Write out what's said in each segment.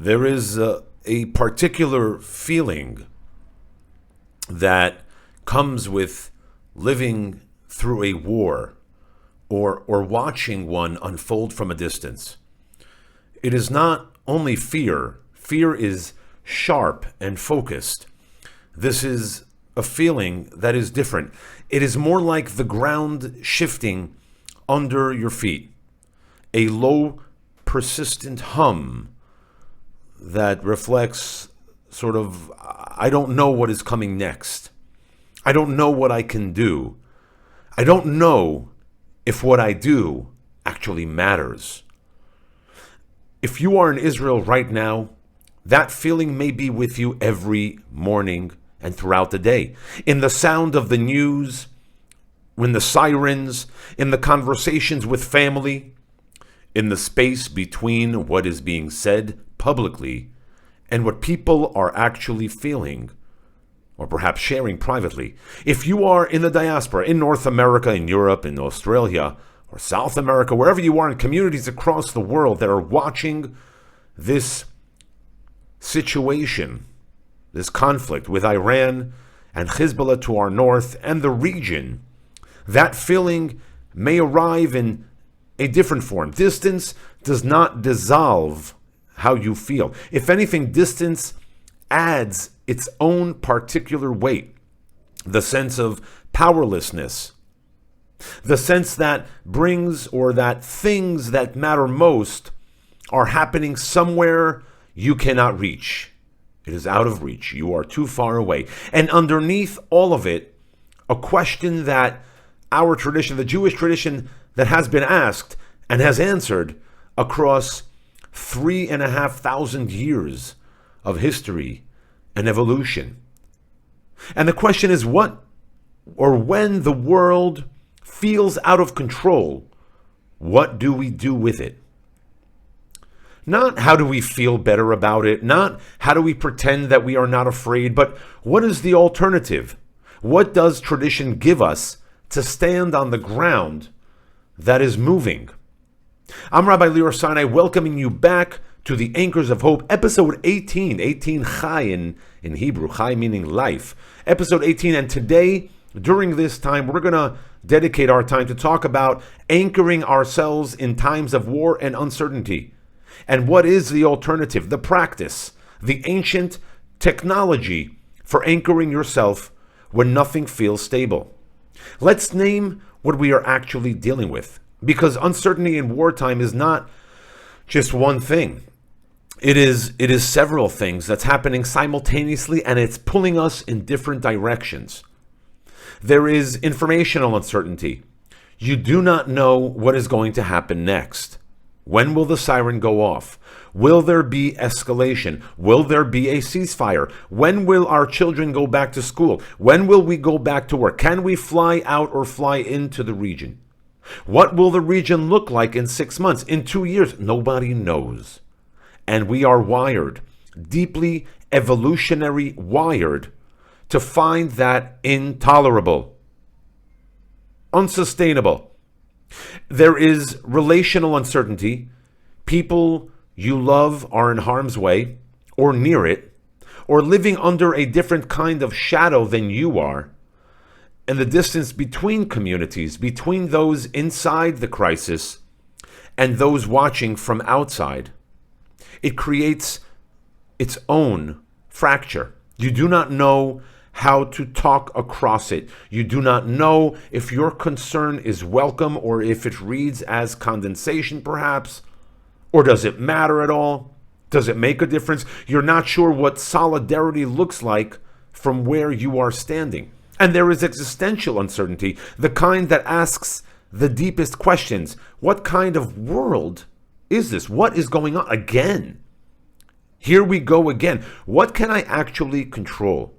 There is a particular feeling that comes with living through a war or watching one unfold from a distance. It is not only fear. Fear is sharp and focused. This is a feeling that is different. It is more like the ground shifting under your feet. A low, persistent hum that reflects sort of, I don't know what is coming next. I don't know what I can do. I don't know if what I do actually matters. If you are in Israel right now, that feeling may be with you every morning and throughout the day. In the sound of the news, in the sirens, in the conversations with family, in the space between what is being said publicly and what people are actually feeling or perhaps sharing privately. If you are in the diaspora, in North America, in Europe, in Australia, or South America, wherever you are in communities across the world that are watching this situation, this conflict with Iran and Hezbollah to our north and the region, that feeling may arrive in a different form. Distance does not dissolve how you feel. If anything, distance adds its own particular weight. The sense of powerlessness, the sense that brings or that things that matter most are happening somewhere you cannot reach. It is out of reach. You are too far away. And underneath all of it, a question that our tradition, the Jewish tradition that has been asked and has answered across 3,500 years of history and evolution. And the question is, what or when the world feels out of control, what do we do with it? Not how do we feel better about it, not how do we pretend that we are not afraid, but what is the alternative? What does tradition give us to stand on the ground that is moving? I'm Rabbi Lior Sinai, welcoming you back to the Anchors of Hope, episode 18 Chai in Hebrew, Chai meaning life, episode 18. And today, during this time, we're going to dedicate our time to talk about anchoring ourselves in times of war and uncertainty. And what is the alternative, the practice, the ancient technology for anchoring yourself when nothing feels stable? Let's name what we are actually dealing with, because uncertainty in wartime is not just one thing. It is several things that's happening simultaneously, and it's pulling us in different directions. There is informational uncertainty. You do not know what is going to happen next. When will the siren go off? Will there be escalation? Will there be a ceasefire? When will our children go back to school? When will we go back to work? Can we fly out or fly into the region? What will the region look like in 6 months, in 2 years? Nobody knows. And we are wired, deeply evolutionary wired, to find that intolerable, unsustainable. There is relational uncertainty. People you love are in harm's way, or near it, or living under a different kind of shadow than you are. And the distance between communities, between those inside the crisis and those watching from outside, it creates its own fracture. You do not know how to talk across it. You do not know if your concern is welcome or if it reads as condensation perhaps, or does it matter at all? Does it make a difference? You're not sure what solidarity looks like from where you are standing. And there is existential uncertainty, the kind that asks the deepest questions. What kind of world is this? What is going on? Again, here we go again. What can I actually control?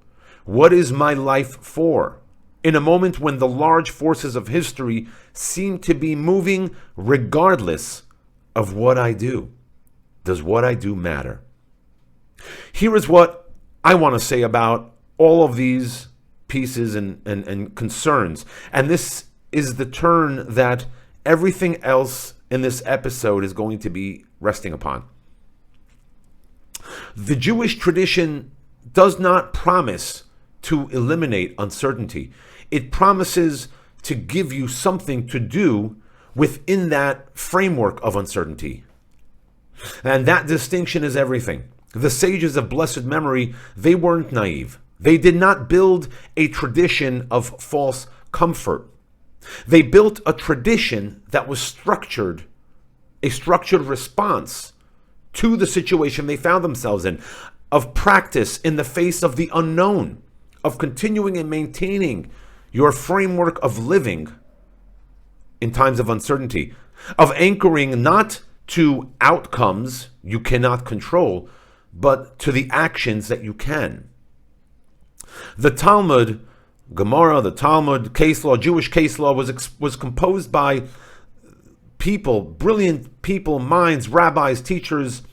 What is my life for? In a moment when the large forces of history seem to be moving regardless of what I do. Does what I do matter? Here is what I want to say about all of these pieces and concerns. And this is the turn that everything else in this episode is going to be resting upon. The Jewish tradition does not promise to eliminate uncertainty. It promises to give you something to do within that framework of uncertainty. And that distinction is everything. The sages of blessed memory, they weren't naive. They did not build a tradition of false comfort. They built a tradition that was structured, a structured response to the situation they found themselves in, of practice in the face of the unknown, of continuing and maintaining your framework of living in times of uncertainty, of anchoring not to outcomes you cannot control, but to the actions that you can. The Talmud, Gemara, the Talmud, case law, Jewish case law was composed by people, brilliant people, minds, rabbis, teachers,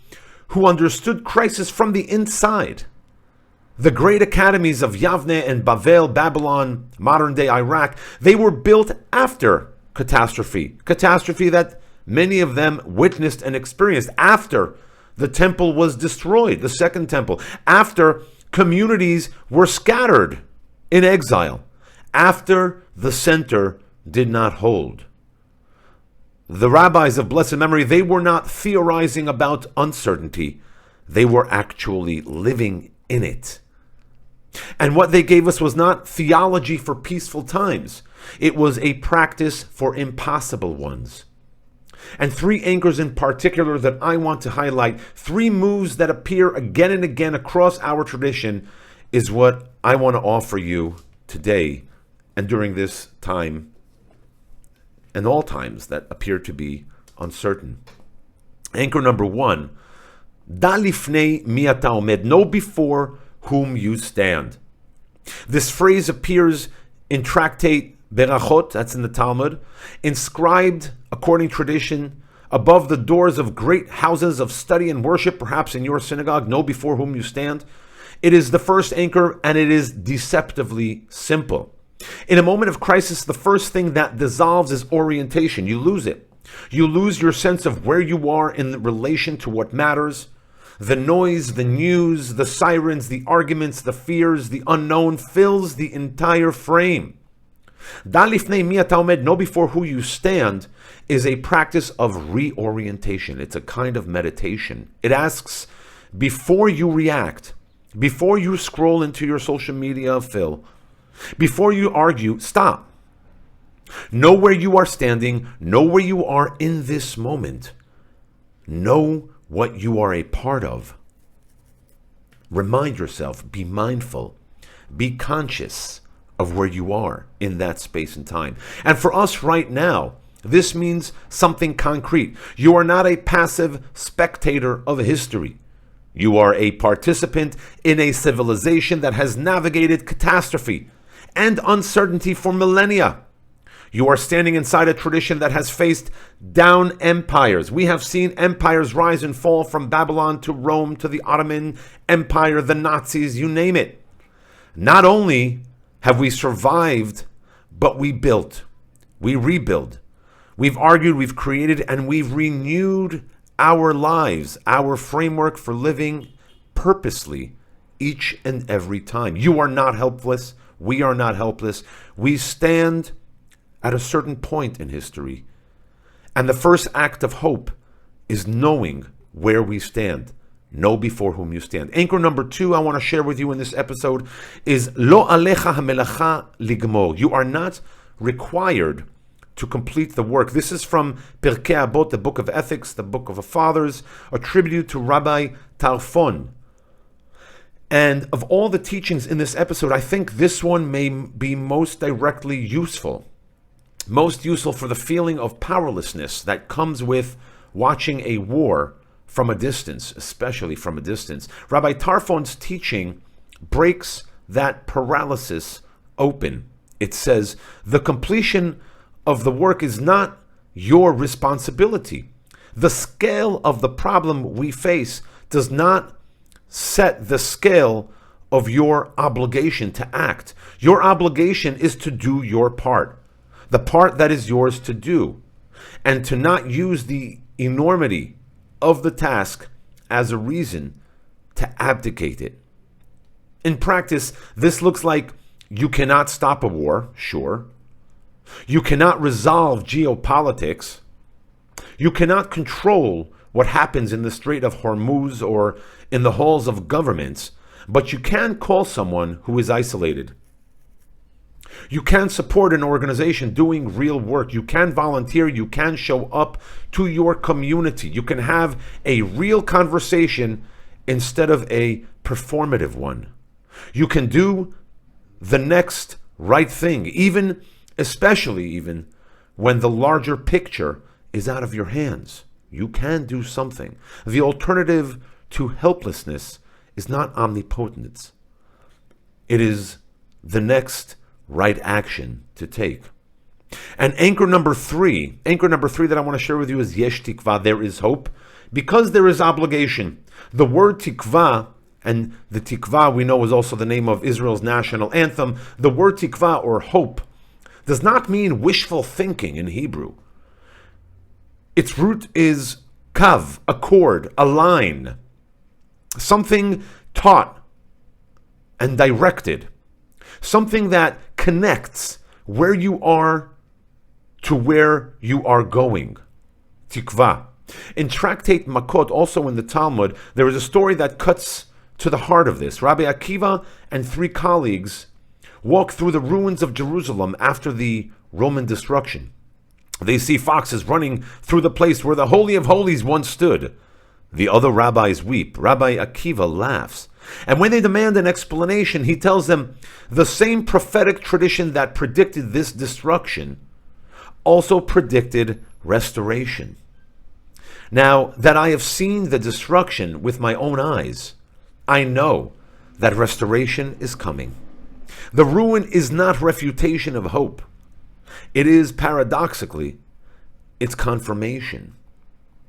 who understood crisis from the inside. The great academies of Yavne and Bavel, Babylon, modern-day Iraq, they were built after catastrophe that many of them witnessed and experienced after the temple was destroyed, the second temple, after communities were scattered in exile, after the center did not hold. The rabbis of blessed memory, they were not theorizing about uncertainty. They were actually living in it. And what they gave us was not theology for peaceful times. It was a practice for impossible ones. And three anchors in particular that I want to highlight, three moves that appear again and again across our tradition, is what I want to offer you today and during this time and all times that appear to be uncertain. Anchor number one, da lifnei mi ata omed, know before whom you stand. This phrase appears in tractate Berachot, that's in the Talmud, inscribed, according to tradition, above the doors of great houses of study and worship, perhaps in your synagogue, know before whom you stand. It is the first anchor, and it is deceptively simple. In a moment of crisis, the first thing that dissolves is orientation. You lose it. You lose your sense of where you are in relation to what matters. The noise, the news, the sirens, the arguments, the fears, the unknown fills the entire frame. Da lifnei mi ata omed, know before who you stand, is a practice of reorientation. It's a kind of meditation. It asks, before you react, before you scroll into your social media fill, before you argue, stop. Know where you are standing. Know where you are in this moment. Know what you are a part of. Remind yourself, be mindful, be conscious of where you are in that space and time. And for us right now, this means something concrete. You are not a passive spectator of history. You are a participant in a civilization that has navigated catastrophe and uncertainty for millennia. You are standing inside a tradition that has faced down empires. We have seen empires rise and fall, from Babylon to Rome to the Ottoman Empire, the Nazis, you name it. Not only have we survived, but we built, we rebuild. We've argued, we've created, and we've renewed our lives, our framework for living purposely each and every time. You are not helpless. We are not helpless. We stand at a certain point in history. And the first act of hope is knowing where we stand. Know before whom you stand. Anchor number two I want to share with you in this episode is Lo alecha hamelacha ligmor. You are not required to complete the work. This is from Pirkei Avot, the book of ethics, the book of the fathers, a tribute to Rabbi Tarfon. And of all the teachings in this episode, I think this one may be most directly useful. Most useful for the feeling of powerlessness that comes with watching a war from a distance, especially from a distance. Rabbi Tarfon's teaching breaks that paralysis open. It says, the completion of the work is not your responsibility. The scale of the problem we face does not set the scale of your obligation to act. Your obligation is to do your part, the part that is yours to do, and to not use the enormity of the task as a reason to abdicate it. In practice, this looks like you cannot stop a war, sure. You cannot resolve geopolitics. You cannot control what happens in the Strait of Hormuz or in the halls of governments, but you can call someone who is isolated. You can support an organization doing real work. You can volunteer. You can show up to your community. You can have a real conversation instead of a performative one. You can do the next right thing, especially even when the larger picture is out of your hands. You can do something. The alternative to helplessness is not omnipotence. It is the next right action to take. And anchor number three that I want to share with you is yesh tikva, there is hope, because there is obligation. The word tikva, and the tikva we know is also the name of Israel's national anthem, the word tikva, or hope, does not mean wishful thinking in Hebrew. Its root is kav, a cord, a line, something taught and directed, something that connects where you are to where you are going. Tikva. In Tractate Makot, also in the Talmud, there is a story that cuts to the heart of this. Rabbi Akiva and 3 colleagues walk through the ruins of Jerusalem after the Roman destruction. They see foxes running through the place where the Holy of Holies once stood. The other rabbis weep. Rabbi Akiva laughs. And when they demand an explanation, he tells them the same prophetic tradition that predicted this destruction also predicted restoration. Now that I have seen the destruction with my own eyes, I know that restoration is coming. The ruin is not refutation of hope. It is, paradoxically, its confirmation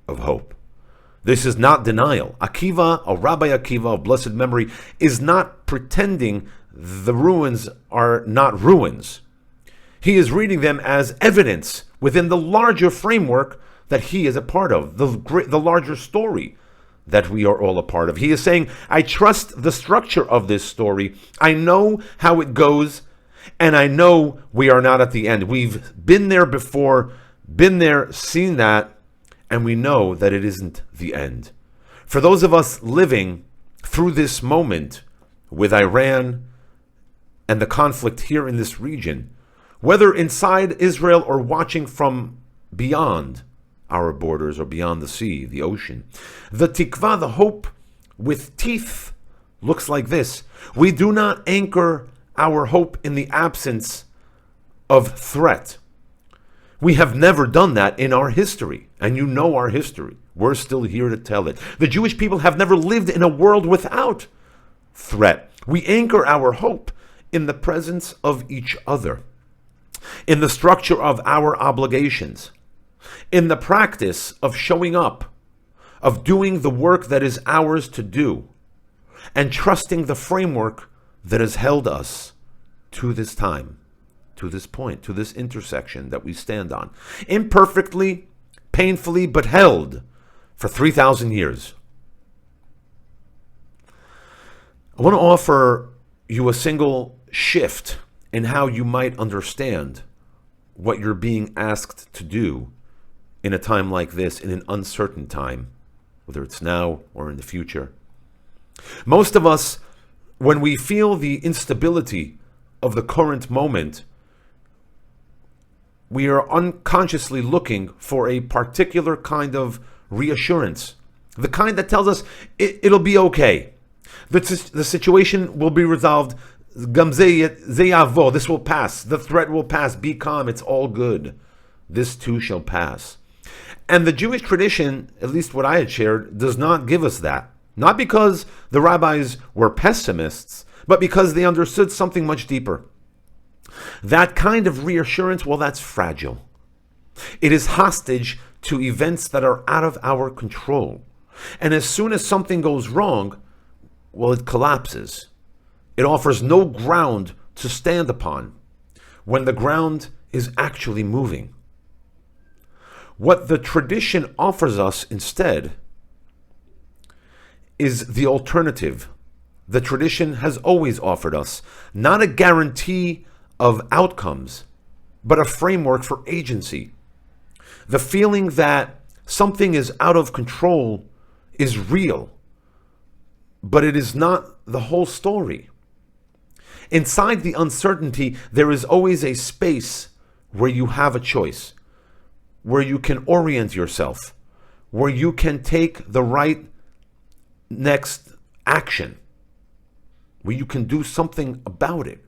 of hope. This is not denial. Akiva, or Rabbi Akiva of blessed memory, is not pretending the ruins are not ruins. He is reading them as evidence within the larger framework that he is a part of, the larger story that we are all a part of. He is saying, I trust the structure of this story. I know how it goes, and I know we are not at the end. We've been there before, been there, seen that, and we know that it isn't the end. For those of us living through this moment with Iran and the conflict here in this region, whether inside Israel or watching from beyond our borders or beyond the sea, the ocean, the tikva, the hope with teeth, looks like this. We do not anchor our hope in the absence of threat. We have never done that in our history, and you know our history. We're still here to tell it. The Jewish people have never lived in a world without threat. We anchor our hope in the presence of each other, in the structure of our obligations, in the practice of showing up, of doing the work that is ours to do, and trusting the framework that has held us to this time, to this point, to this intersection that we stand on. Imperfectly, painfully, but held for 3,000 years. I want to offer you a single shift in how you might understand what you're being asked to do in a time like this, in an uncertain time, whether it's now or in the future. Most of us, when we feel the instability of the current moment, we are unconsciously looking for a particular kind of reassurance, the kind that tells us it'll be okay. The situation will be resolved. This will pass. The threat will pass. Be calm. It's all good. This too shall pass. And the Jewish tradition, at least what I had shared, does not give us that. Not because the rabbis were pessimists, but because they understood something much deeper. That kind of reassurance, well, that's fragile. It is hostage to events that are out of our control. And as soon as something goes wrong, well, it collapses. It offers no ground to stand upon when the ground is actually moving. What the tradition offers us instead is the alternative the tradition has always offered us, not a guarantee of outcomes, but a framework for agency. The feeling that something is out of control is real, but it is not the whole story. Inside the uncertainty, there is always a space where you have a choice, where you can orient yourself, where you can take the right next action, where you can do something about it.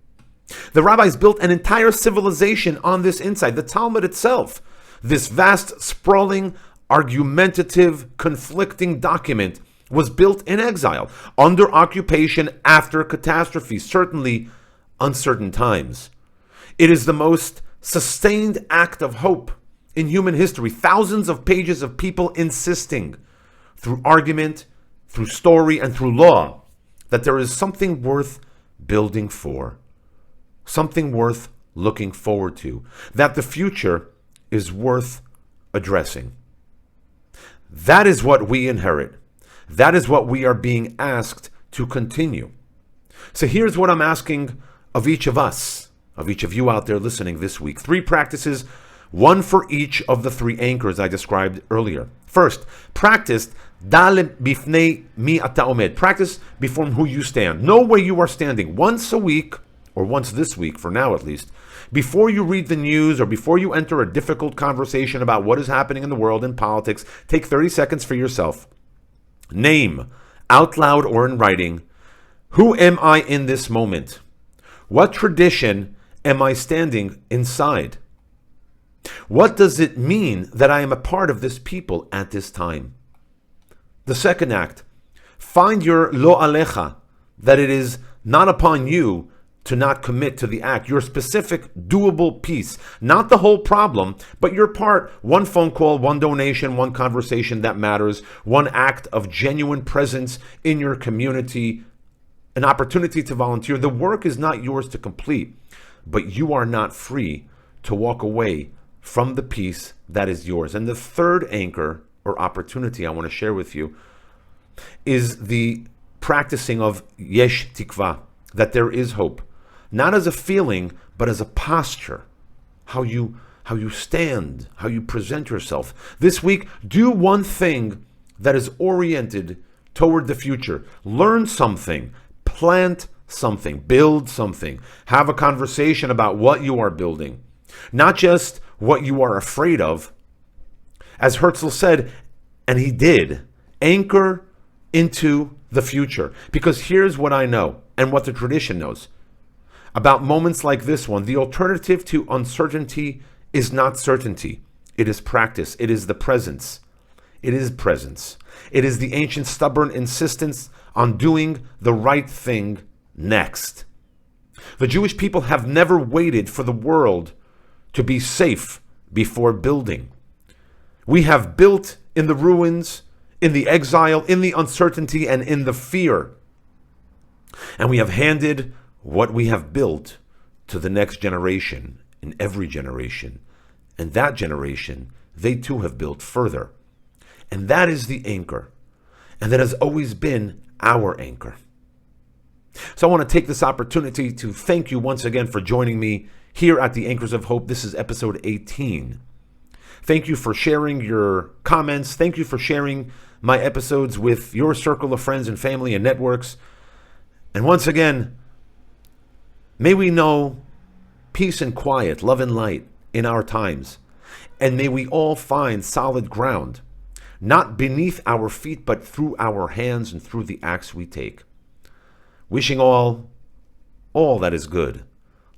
The rabbis built an entire civilization on this insight. The Talmud itself, this vast, sprawling, argumentative, conflicting document, was built in exile, under occupation, after catastrophe, certainly uncertain times. It is the most sustained act of hope in human history. Thousands of pages of people insisting, through argument, through story, and through law, that there is something worth building for, something worth looking forward to, that the future is worth addressing. That is what we inherit. That is what we are being asked to continue. So here's what I'm asking of each of us, of each of you out there listening this week. 3 practices, one for each of the 3 anchors I described earlier. First, practice dale bifnei mi ata omed. Practice before who you stand. Know where you are standing once a week, or once this week, for now at least, before you read the news or before you enter a difficult conversation about what is happening in the world and politics. Take 30 seconds for yourself. Name, out loud or in writing, who am I in this moment? What tradition am I standing inside? What does it mean that I am a part of this people at this time? The second act, find your lo alecha, that it is not upon you to not commit to the act, your specific doable piece, not the whole problem, but your part, one phone call, one donation, one conversation that matters, one act of genuine presence in your community, an opportunity to volunteer. The work is not yours to complete, but you are not free to walk away from the piece that is yours. And the third anchor or opportunity I want to share with you is the practicing of yesh tikva, that there is hope. Not as a feeling, but as a posture. How you stand, how you present yourself. This week, do one thing that is oriented toward the future. Learn something, plant something, build something. Have a conversation about what you are building. Not just what you are afraid of. As Herzl said, and he did, anchor into the future. Because here's what I know, and what the tradition knows about moments like this one. The alternative to uncertainty is not certainty. It is practice. It is the presence. It is presence. It is the ancient stubborn insistence on doing the right thing next. The Jewish people have never waited for the world to be safe before building. We have built in the ruins, in the exile, in the uncertainty, and in the fear. And we have handed what we have built to the next generation, in every generation. And that generation, they too have built further. And that is the anchor. And that has always been our anchor. So I want to take this opportunity to thank you once again for joining me here at the Anchors of Hope. This is episode 18. Thank you for sharing your comments. Thank you for sharing my episodes with your circle of friends and family and networks. And once again, may we know peace and quiet, love and light in our times. And may we all find solid ground, not beneath our feet, but through our hands and through the acts we take. Wishing all that is good.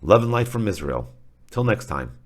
Love and light from Israel. Till next time.